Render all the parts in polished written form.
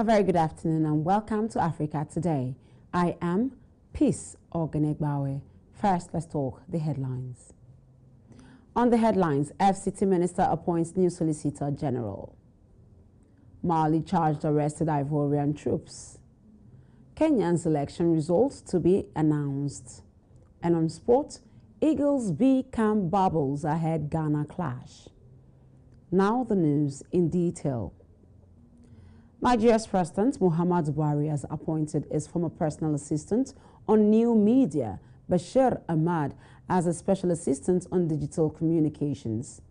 A very good afternoon and welcome to Africa Today. I am Peace Ogenegbawe. First, let's talk the headlines. On the headlines, FCT Minister appoints new Solicitor General. Mali charged arrested Ivorian troops. Kenyan's election results to be announced. And on sport, Eagles B camp bubbles ahead Ghana clash. Now the news in detail. Nigeria's President Muhammadu Buhari has appointed his former personal assistant on new media, Bashir Ahmad, as a special assistant on digital communications.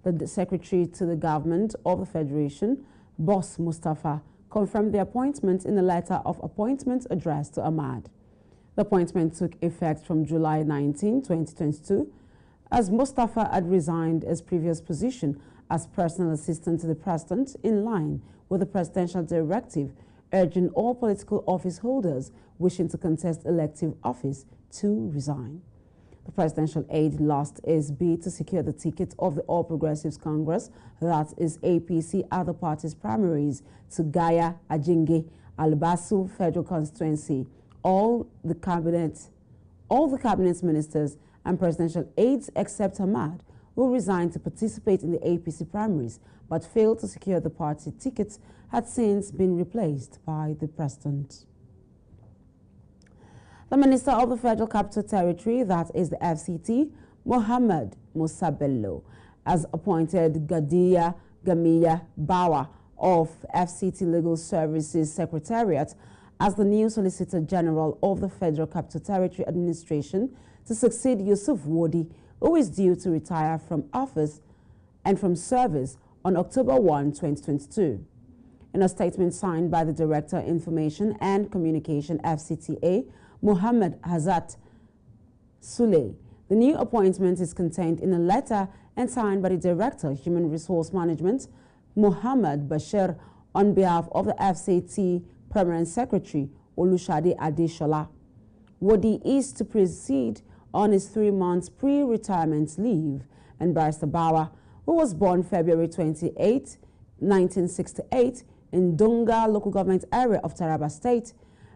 The Secretary to the Government of the Federation, Boss Mustafa, confirmed the appointment in a letter of appointment addressed to Ahmad. The appointment took effect from July 19, 2022, as Mustafa had resigned his previous position as personal assistant to the President in line with the presidential directive urging all political office holders wishing to contest elective office to resign. The presidential aide lost his bid to secure the ticket of the All Progressives Congress, that is APC, other parties' primaries to Gaya, Ajinge, Albasu Federal Constituency. All the cabinet ministers and presidential aides except Ahmad who resigned to participate in the APC primaries but failed to secure the party tickets had since been replaced by the president. The Minister of the Federal Capital Territory, that is the FCT, Mohammed Musa Bello, has appointed Gadiya Gamiya Bawa of FCT Legal Services Secretariat as the new Solicitor General of the Federal Capital Territory Administration to succeed Yusuf Wodi, who is due to retire from office and from service on October 1, 2022. In a statement signed by the Director Information and Communication FCTA, Muhammad Hazat Sule, the new appointment is contained in a letter and signed by the Director Human Resource Management, Muhammad Bashir, on behalf of the FCT Permanent Secretary, Olushade Adeshola. Wodi is to proceed on his 3 months pre-retirement leave, and Barrister Bawa, who was born February 28, 1968, in Dunga local government area of Taraba State,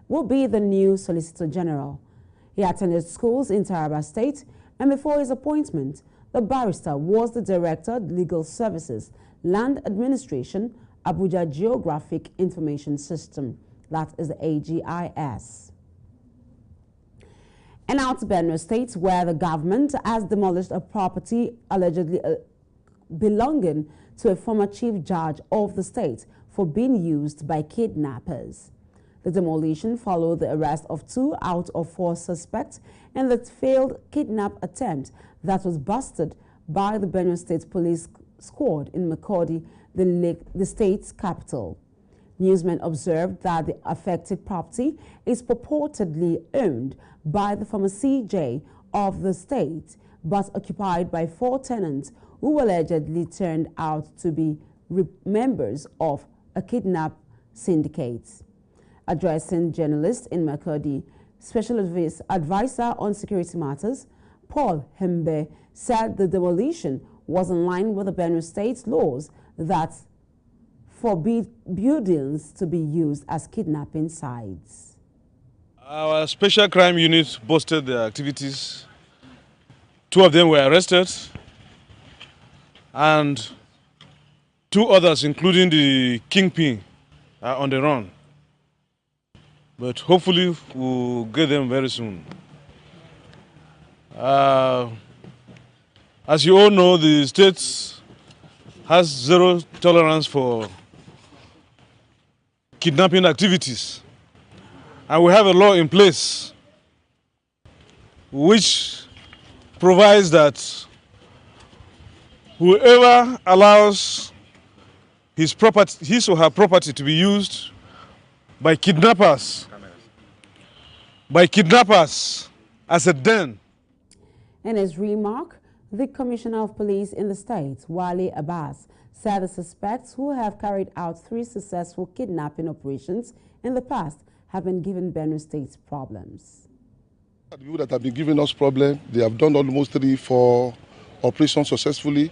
will be the new Solicitor General. He attended schools in Taraba State, and before his appointment, the barrister was the Director, Legal Services, Land Administration, Abuja Geographic Information System, that is the AGIS. And now to Benue State, where the government has demolished a property allegedly belonging to a former chief judge of the state for being used by kidnappers. The demolition followed the arrest of 2 out of 4 suspects in the failed kidnap attempt that was busted by the Benue State Police Squad in Makurdi, the state's capital. Newsmen observed that the affected property is purportedly owned by the former CJ of the state, but occupied by 4 tenants who allegedly turned out to be members of a kidnap syndicate. Addressing journalists in Makurdi, Special Advisor on Security Matters, Paul Hembe, said the demolition was in line with the Benue State laws that forbid buildings to be used as kidnapping sites. Our special crime unit busted their activities. 2 of them were arrested, and 2 others, including the kingpin, are on the run. But hopefully we'll get them very soon. As you all know, the state has zero tolerance for kidnapping activities. And we have a law in place which provides that whoever allows his or her property to be used by kidnappers as a den. In his remark, the Commissioner of Police in the state, Wale Abbas, said the suspects who have carried out 3 successful kidnapping operations in the past have been given Benue State's problems. The people that have been giving us problems, they have done almost 3-4 operations successfully,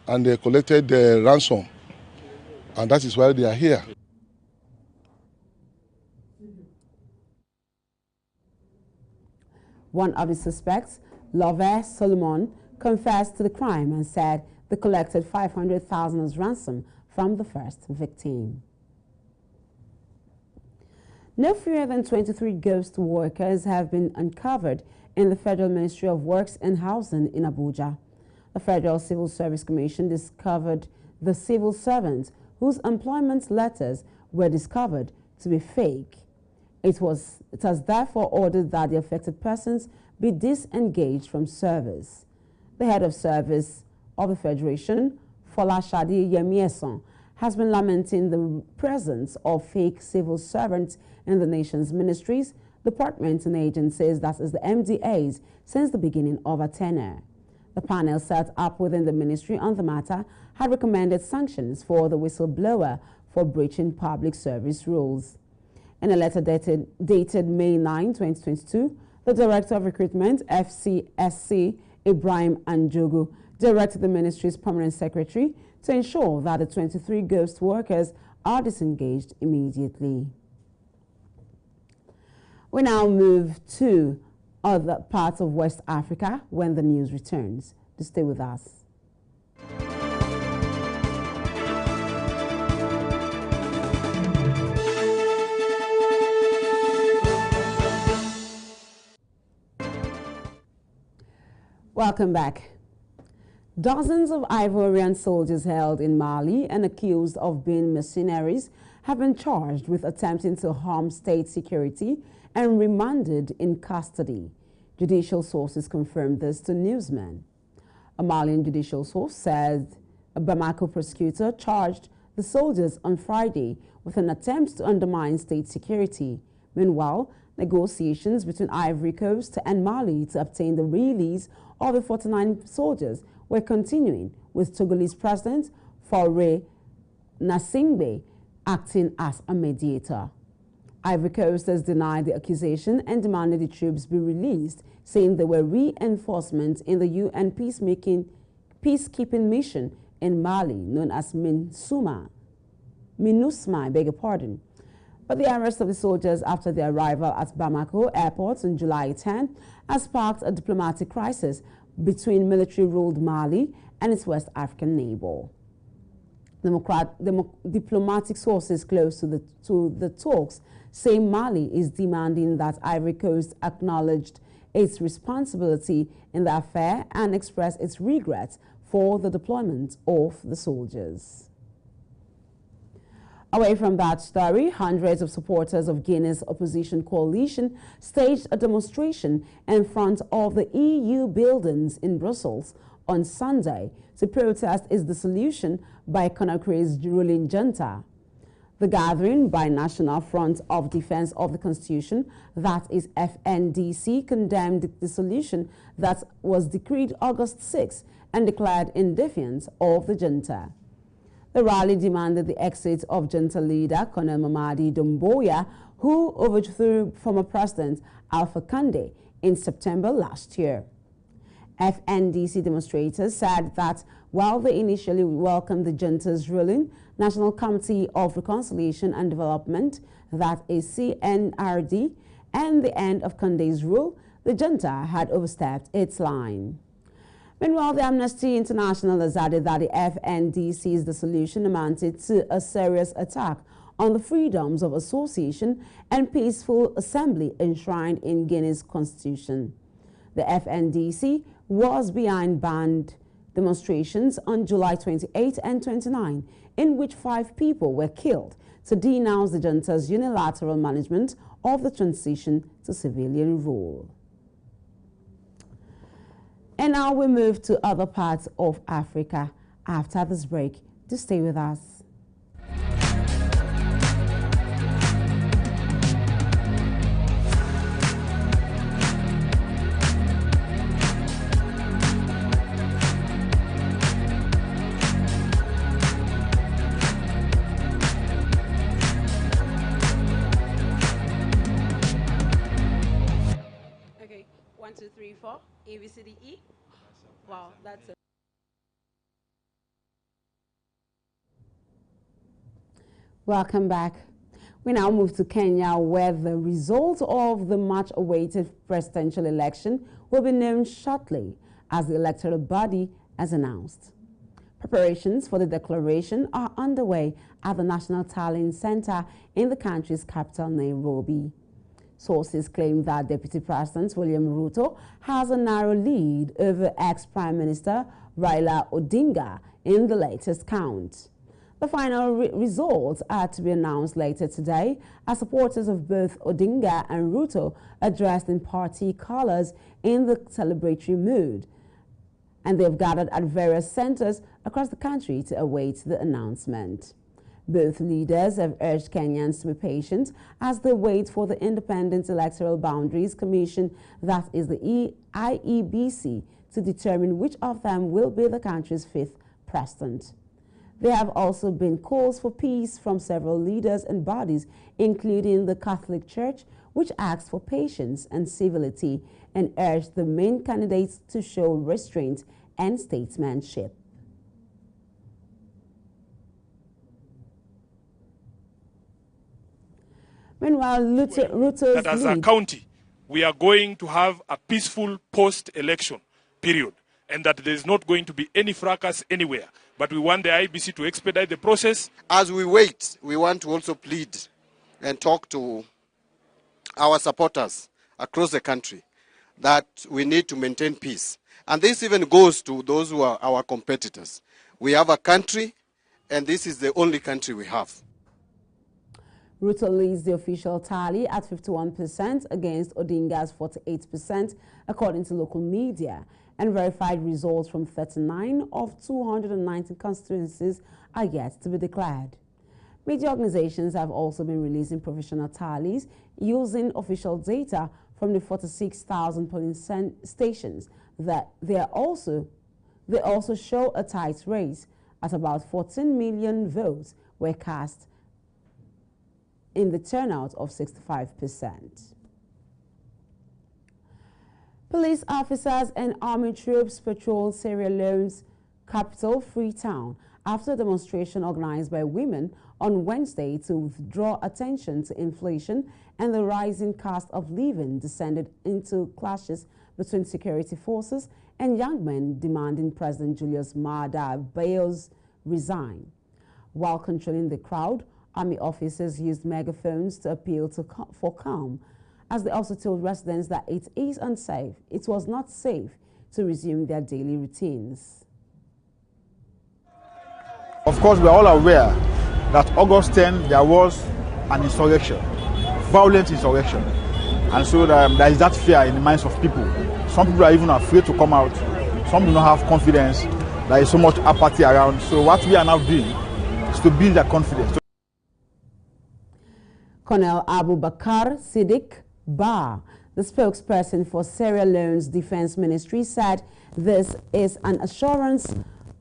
and they collected the ransom, and that is why they are here. One of the suspects, Love Solomon, confessed to the crime and said they collected 500,000 as ransom from the first victim. No fewer than 23 ghost workers have been uncovered in the Federal Ministry of Works and Housing in Abuja. The Federal Civil Service Commission discovered the civil servants whose employment letters were discovered to be fake. It has therefore ordered that the affected persons be disengaged from service. The head of service of the Federation, Folashade Yemieson, has been lamenting the presence of fake civil servants in the nation's ministries, departments and agencies, that is the MDAs, since the beginning of her tenure. The panel set up within the ministry on the matter had recommended sanctions for the whistleblower for breaching public service rules. In a letter dated May 9, 2022, the Director of Recruitment, FCSC, Ibrahim Anjogu, directed the ministry's permanent secretary to ensure that the 23 ghost workers are disengaged immediately. We now move to other parts of West Africa when the news returns. To stay with us. Welcome back. Dozens of Ivorian soldiers held in Mali and accused of being mercenaries have been charged with attempting to harm state security and remanded in custody. Judicial sources confirmed this to Newsman. A Malian judicial source said a Bamako prosecutor charged the soldiers on Friday with an attempt to undermine state security. Meanwhile, negotiations between Ivory Coast and Mali to obtain the release of the 49 soldiers were continuing, with Togolese President Faure Gnassingbé acting as a mediator. Ivory Coast has denied the accusation and demanded the troops be released, saying they were reinforcements in the UN peacekeeping mission in Mali, known as MINUSMA, But the arrest of the soldiers after their arrival at Bamako airport on July 10 has sparked a diplomatic crisis between military-ruled Mali and its West African neighbor. Diplomatic sources close to the talks say Mali is demanding that Ivory Coast acknowledge its responsibility in the affair and express its regret for the deployment of the soldiers. Away from that story, hundreds of supporters of Guinea's opposition coalition staged a demonstration in front of the EU buildings in Brussels on Sunday to protest its dissolution by Conakry's ruling junta. The gathering by National Front of Defense of the Constitution, that is FNDC, condemned the dissolution that was decreed August 6 and declared in defiance of the junta. The rally demanded the exit of junta leader Colonel Mamadi Doumbouya, who overthrew former President Alpha Conde in September last year. FNDC demonstrators said that while they initially welcomed the junta's ruling, National Committee of Reconciliation and Development, that is CNRD, and the end of Conde's rule, the junta had overstepped its line. Meanwhile, the Amnesty International has added that the FNDC's dissolution amounted to a serious attack on the freedoms of association and peaceful assembly enshrined in Guinea's constitution. The FNDC was behind banned demonstrations on July 28 and 29, in which 5 people were killed to denounce the junta's unilateral management of the transition to civilian rule. And now we move to other parts of Africa after this break. To stay with us. Okay, 1, 2, 3, 4. A, B, C, D, E. Wow, that's it. Welcome back. We now move to Kenya, where the result of the much-awaited presidential election will be known shortly, as the electoral body has announced. Preparations for the declaration are underway at the National Tallying Center in the country's capital, Nairobi. Sources claim that Deputy President William Ruto has a narrow lead over ex-Prime Minister Raila Odinga in the latest count. The final results are to be announced later today as supporters of both Odinga and Ruto are dressed in party colors in the celebratory mood, and they have gathered at various centers across the country to await the announcement. Both leaders have urged Kenyans to be patient as they wait for the Independent Electoral Boundaries Commission, that is the IEBC, to determine which of them will be the country's fifth president. There have also been calls for peace from several leaders and bodies, including the Catholic Church, which asked for patience and civility and urged the main candidates to show restraint and statesmanship. Meanwhile, Ruto's that as a county, we are going to have a peaceful post-election period, and that there is not going to be any fracas anywhere. But we want the IEBC to expedite the process. As we wait, we want to also plead and talk to our supporters across the country that we need to maintain peace. And this even goes to those who are our competitors. We have a country, and this is the only country we have. Ruto leads the official tally at 51% against Odinga's 48%, according to local media, and verified results from 39 of 290 constituencies are yet to be declared. Media organizations have also been releasing provisional tallies using official data from the 46,000 polling stations. That they also show a tight race, as about 14 million votes were cast in the turnout of 65%. Police officers and army troops patrolled Sierra Leone's capital, Freetown, after a demonstration organized by women on Wednesday to draw attention to inflation and the rising cost of living descended into clashes between security forces and young men demanding President Julius Maada Bios resign. While controlling the crowd, army officers used megaphones to appeal for calm, as they also told residents that it was not safe to resume their daily routines. Of course, we are all aware that August 10 there was an insurrection, violent insurrection, and so there is that fear in the minds of people. Some people are even afraid to come out. Some do not have confidence. There is so much apathy around. So what we are now doing is to build their confidence. Colonel Abubakar Siddiq Bah, the spokesperson for Sierra Leone's Defense Ministry, said this is an assurance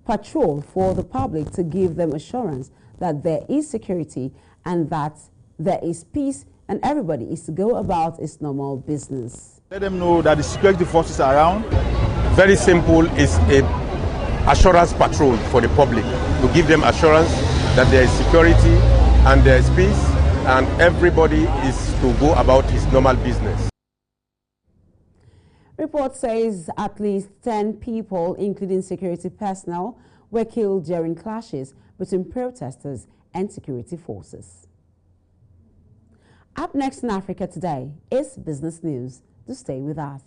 patrol for the public to give them assurance that there is security and that there is peace and everybody is to go about its normal business. Let them know that the security forces are around. Very simple, it's a assurance patrol for the public to give them assurance that there is security and there is peace, and everybody is to go about his normal business. Report says at least 10 people, including security personnel, were killed during clashes between protesters and security forces. Up next in Africa Today is business news. Do stay with us.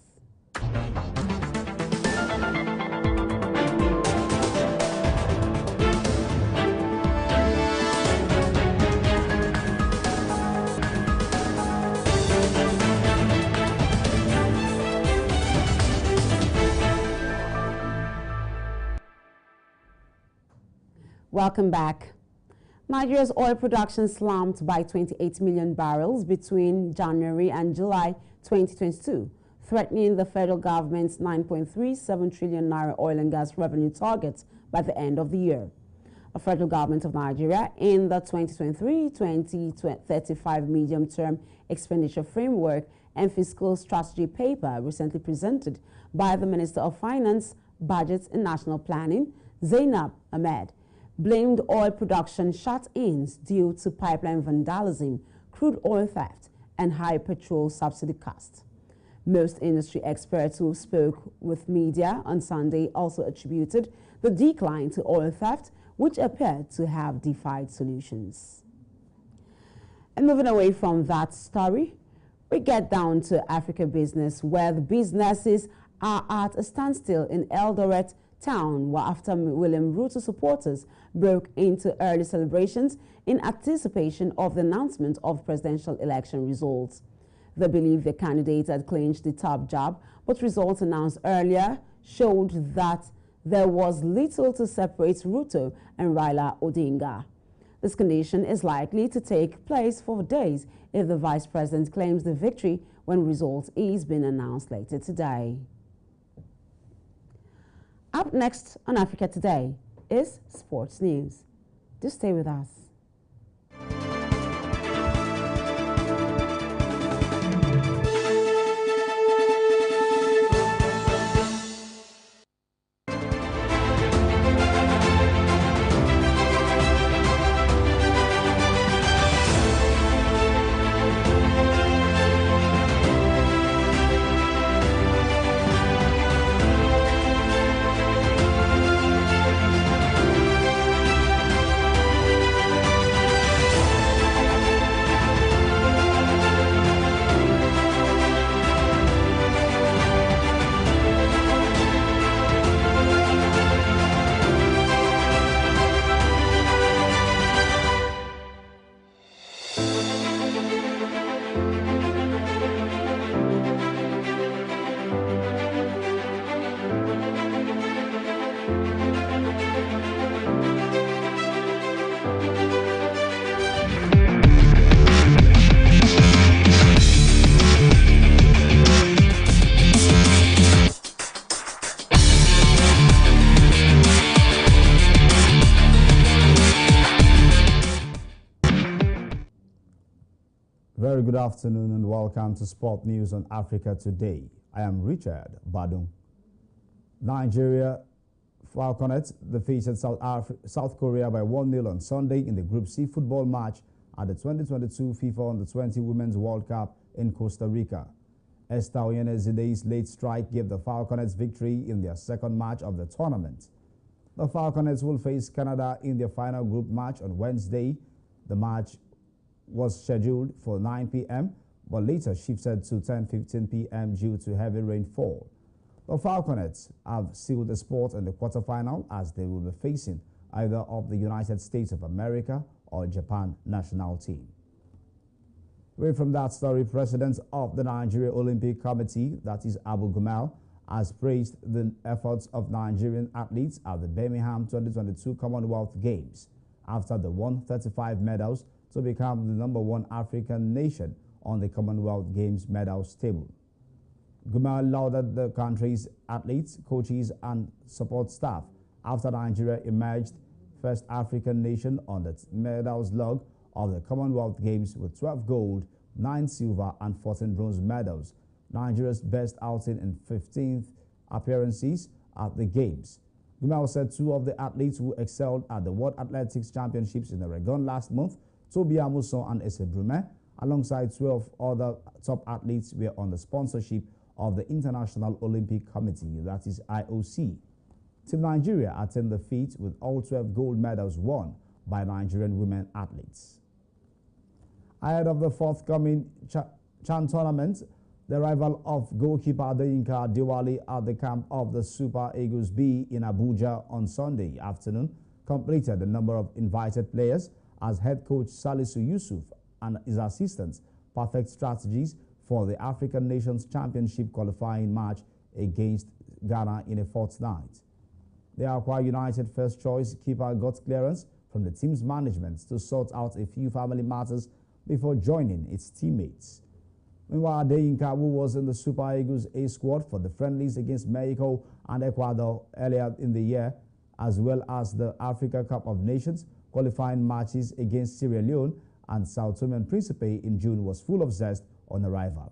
Welcome back. Nigeria's oil production slumped by 28 million barrels between January and July 2022, threatening the federal government's 9.37 trillion naira oil and gas revenue target by the end of the year. The federal government of Nigeria, in the 2023-2035 medium-term expenditure framework and fiscal strategy paper recently presented by the Minister of Finance, Budget and National Planning, Zainab Ahmed, blamed oil production shut-ins due to pipeline vandalism, crude oil theft, and high petrol subsidy costs. Most industry experts who spoke with media on Sunday also attributed the decline to oil theft, which appeared to have defied solutions. And moving away from that story, we get down to Africa business, where the businesses are at a standstill in Eldoret town after William Ruto supporters broke into early celebrations in anticipation of the announcement of presidential election results. They believe the candidate had clinched the top job, but results announced earlier showed that there was little to separate Ruto and Raila Odinga. This condition is likely to take place for days if the vice president claims the victory when results is being announced later today. Up next on Africa Today is sports news. Do stay with us. Very good afternoon and welcome to Sport News on Africa Today. I am Richard Badung. Nigeria Falconets defeated South Korea by 1-0 on Sunday in the Group C football match at the 2022 FIFA Under-20 Women's World Cup in Costa Rica. Esther Oyenezide's late strike gave the Falconets victory in their second match of the tournament. The Falconets will face Canada in their final group match on Wednesday. The match was scheduled for 9 p.m. but later shifted to 10:15 p.m. due to heavy rainfall. The Falconets have sealed the spot in the quarterfinal as they will be facing either of the United States of America or Japan national team. Away from that story, President of the Nigeria Olympic Committee, that is Abu Gumal, has praised the efforts of Nigerian athletes at the Birmingham 2022 Commonwealth Games after they won 35 medals to become the #1 African nation on the Commonwealth Games medals table. Gumal lauded the country's athletes, coaches, and support staff after Nigeria emerged first African nation on the medals log of the Commonwealth Games with 12 gold, 9 silver, and 14 bronze medals, Nigeria's best outing in 15th appearances at the Games. Gumal said two of the athletes who excelled at the World Athletics Championships in Oregon last month, Tobi Amuson and Ese Brume, alongside 12 other top athletes, were on the sponsorship of the International Olympic Committee, that is IOC. Team Nigeria attend the feat with all 12 gold medals won by Nigerian women athletes. Ahead of the forthcoming CHAN tournament, the arrival of goalkeeper Adeyinka Adewale at the camp of the Super Eagles B in Abuja on Sunday afternoon completed the number of invited players as head coach Salisu Yusuf and his assistants perfect strategies for the African Nations Championship qualifying match against Ghana in a fortnight. The Akwa United first choice keeper got clearance from the team's management to sort out a few family matters before joining its teammates. Meanwhile, Adeyinka, who was in the Super Eagles A squad for the friendlies against Mexico and Ecuador earlier in the year, as well as the Africa Cup of Nations qualifying matches against Sierra Leone and Sao Tome and Principe in June, was full of zest on arrival.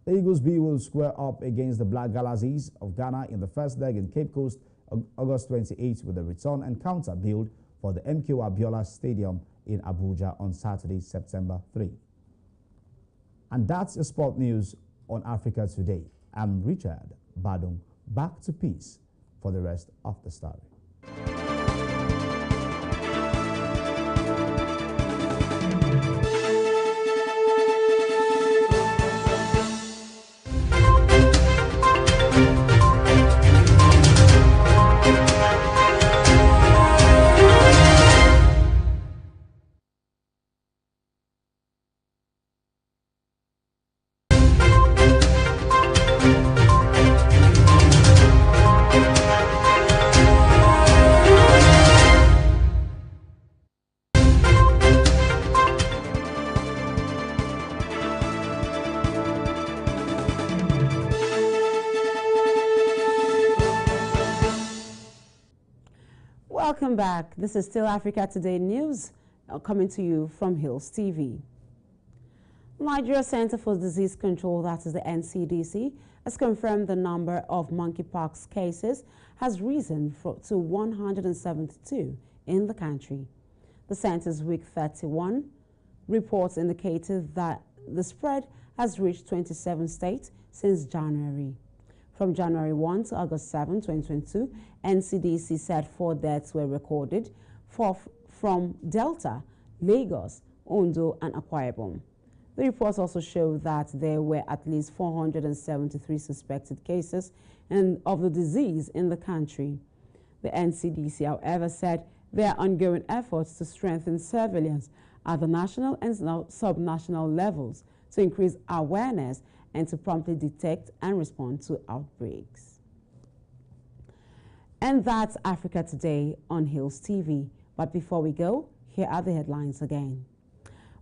The Eagles B will square up against the Black Galaxies of Ghana in the first leg in Cape Coast August 28 with a return encounter billed for the MKO Abiola Stadium in Abuja on Saturday, September 3. And that's your sport news on Africa Today. I'm Richard Badung. Back to Peace for the rest of the story. Welcome back. This is still Africa Today News coming to you from Hills TV. Nigeria Center for Disease Control, that is the NCDC, has confirmed the number of monkeypox cases has risen to 172 in the country. The center's week 31 reports indicated that the spread has reached 27 states since January. From January 1 to August 7, 2022, NCDC said 4 deaths were recorded from Delta, Lagos, Ondo, and Akwa Ibom. The reports also show that there were at least 473 suspected cases of the disease in the country. The NCDC, however, said there are ongoing efforts to strengthen surveillance at the national and subnational levels to increase awareness and to promptly detect and respond to outbreaks. And that's Africa Today on Hills TV. But before we go, here are the headlines again.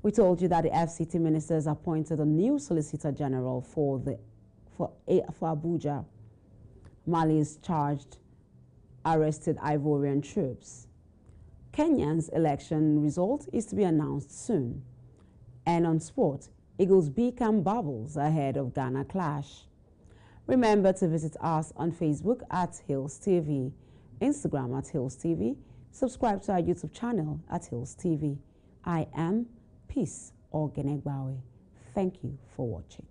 We told you that the FCT ministers appointed a new Solicitor General for Abuja. Mali's charged arrested Ivorian troops. Kenya's election result is to be announced soon. And on sport, Eagles become bubbles ahead of Ghana clash. Remember to visit us on Facebook at Hills TV, Instagram at Hills TV, subscribe to our YouTube channel at Hills TV. I am Peace Ogenegbawe. Thank you for watching.